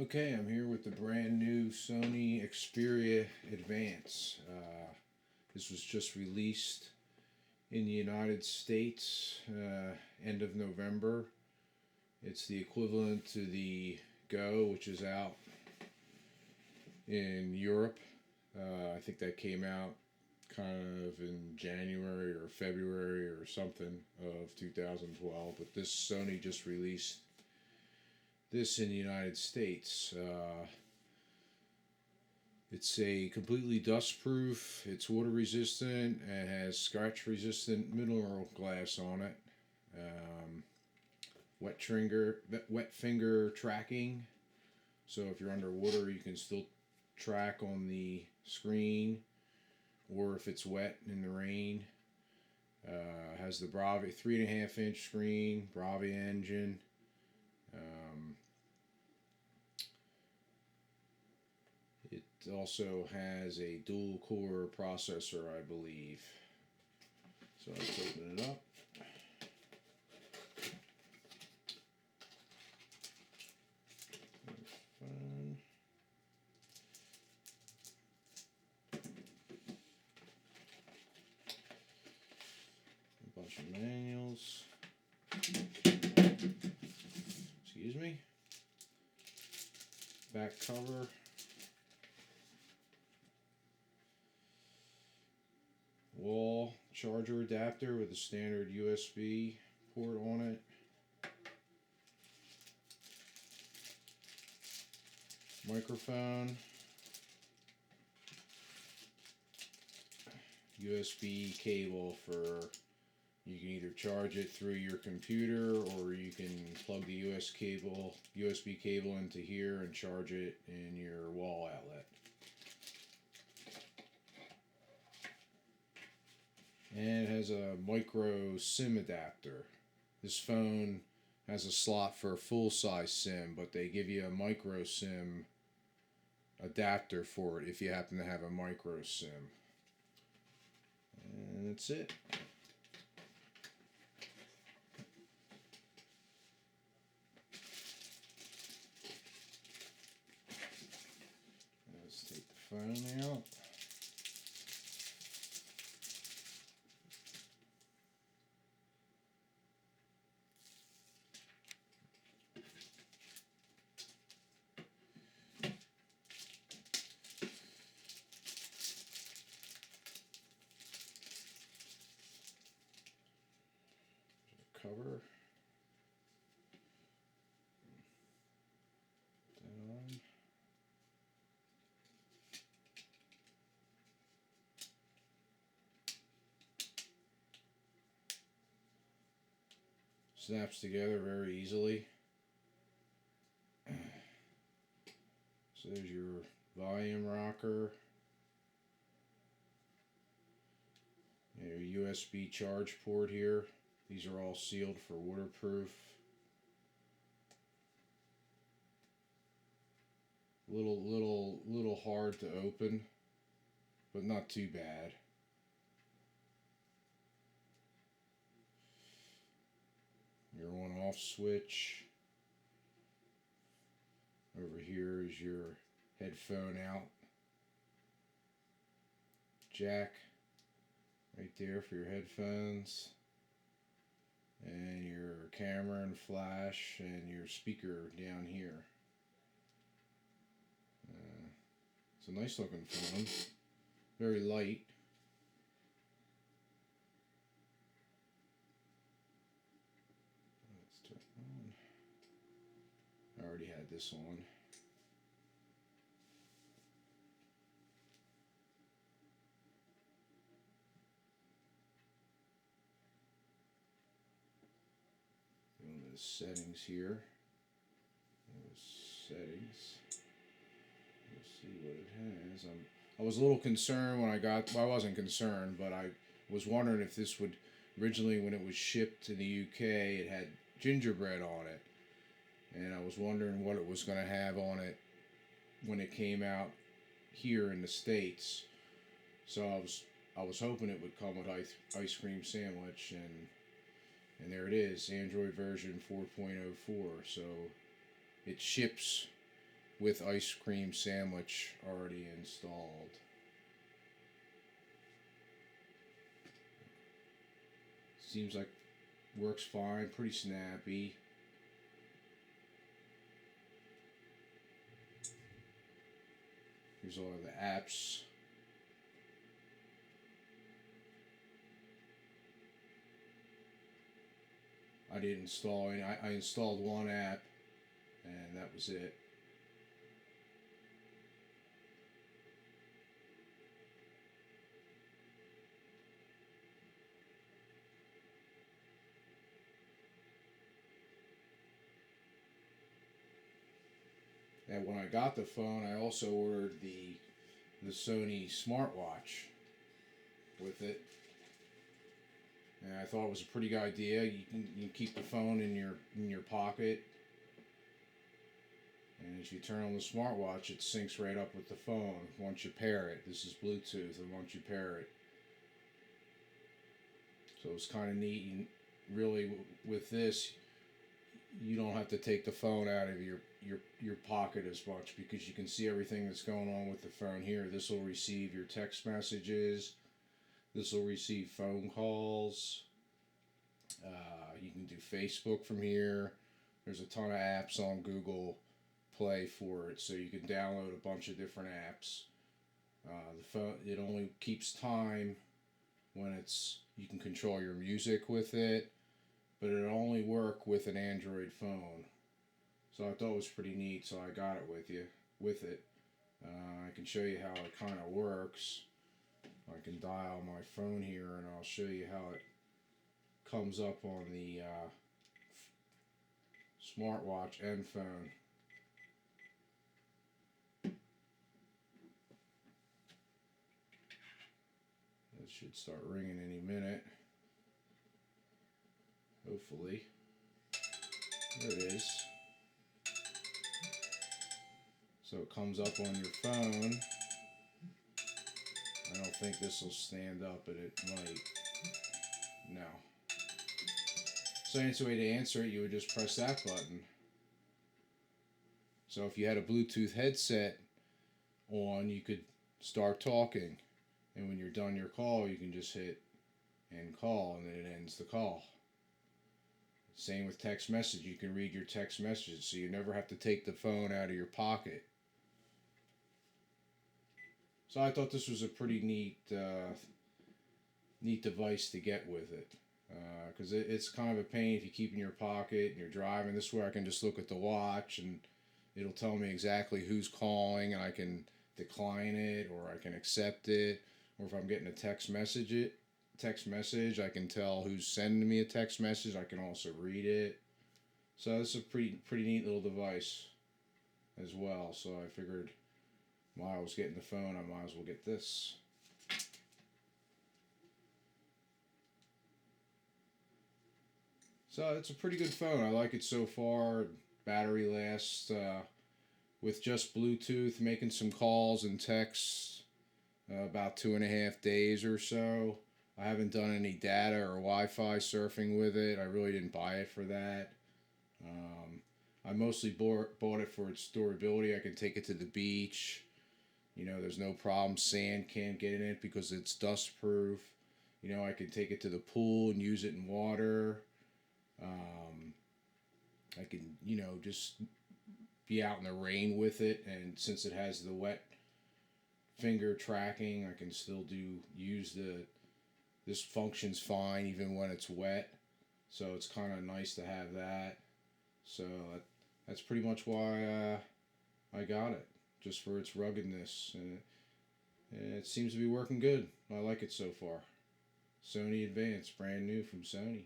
Okay, I'm here with the brand new Sony Xperia Advance. This was just released in the United States end of November. It's the equivalent to the Go, which is out in Europe. I think that came out kind of in January or February or something of 2012. But this Sony just released this in the United States. It's a completely dust proof, it's water resistant, and has scratch resistant mineral glass on it. Um, wet finger tracking. So if you're underwater, you can still track on the screen, or if it's wet in the rain. Has the Bravia 3.5-inch screen, Bravia engine. It also has a dual core processor, I believe. So let's open it up. Fun. A bunch of manuals. Excuse me. Back cover. Wall charger adapter with a standard USB port on it. Microphone. USB cable for, you can either charge it through your computer or you can plug the USB cable into here and charge it in your wall outlet. And it has a micro SIM adapter. This phone has a slot for a full-size SIM, but they give you a micro SIM adapter for it if you happen to have a micro SIM. And that's it. Let's take the phone out. Cover down. Snaps together very easily. So there's your volume rocker, your USB charge port here. These are all sealed for waterproof. Little hard to open, but not too bad. Your on-off switch. Over here is your headphone out jack right there for your headphones. And your camera and flash and your speaker down here. It's a nice looking phone, very light. Let's turn it on. I already had this on. Settings here. Settings. Let's see what it has. I was a little concerned when I got. Well, I wasn't concerned, but I was wondering if this would. Originally, when it was shipped to the UK, it had gingerbread on it, and I was wondering what it was going to have on it when it came out here in the States. So I was hoping it would come with ice cream sandwich and there it is, Android version 4.04. So it ships with ice cream sandwich already installed. Seems like works fine, pretty snappy. Here's all of the apps. I didn't install any. I installed one app, and that was it. And when I got the phone, I also ordered the Sony Smartwatch with it. And I thought it was a pretty good idea. You can keep the phone in your pocket, and as you turn on the smartwatch, it syncs right up with the phone once you pair it. This is Bluetooth, and once you pair it, so it's kind of neat. And really, with this, you don't have to take the phone out of your pocket as much, because you can see everything that's going on with the phone here. This will receive your text messages. This will receive phone calls. You can do Facebook from here. There's a ton of apps on Google Play for it, so you can download a bunch of different apps. The phone, it only keeps time when you can control your music with it, but it'll only work with an Android phone. So I thought it was pretty neat, so I got it with it. I can show you how it kind of works. I can dial my phone here, and I'll show you how it comes up on the smartwatch and phone. It should start ringing any minute. Hopefully. There it is. So it comes up on your phone. I don't think this will stand up, but it might. No. So any way to answer it, you would just press that button. So if you had a Bluetooth headset on, you could start talking. And when you're done your call, you can just hit end call, and then it ends the call. Same with text message. You can read your text messages, so you never have to take the phone out of your pocket. So I thought this was a pretty neat device to get with it, because it's kind of a pain if you keep it in your pocket and you're driving. This way I can just look at the watch, and it'll tell me exactly who's calling, and I can decline it, or I can accept it. Or if I'm getting a text message, I can tell who's sending me a text message. I can also read it. So this is a pretty neat little device as well. So I figured while I was getting the phone, I might as well get this. So it's a pretty good phone. I like it so far. Battery lasts with just Bluetooth, making some calls and texts, about 2.5 days or so. I haven't done any data or Wi-Fi surfing with it. I really didn't buy it for that. I mostly bought it for its durability. I can take it to the beach. There's no problem. Sand can't get in it because it's dust proof. I can take it to the pool and use it in water. I can, just be out in the rain with it, and since it has the wet finger tracking, I can still use this functions fine even when it's wet. So it's kind of nice to have that. So that's pretty much why I got it, just for its ruggedness, and it seems to be working good. I like it so far. Sony Advance, brand new from Sony.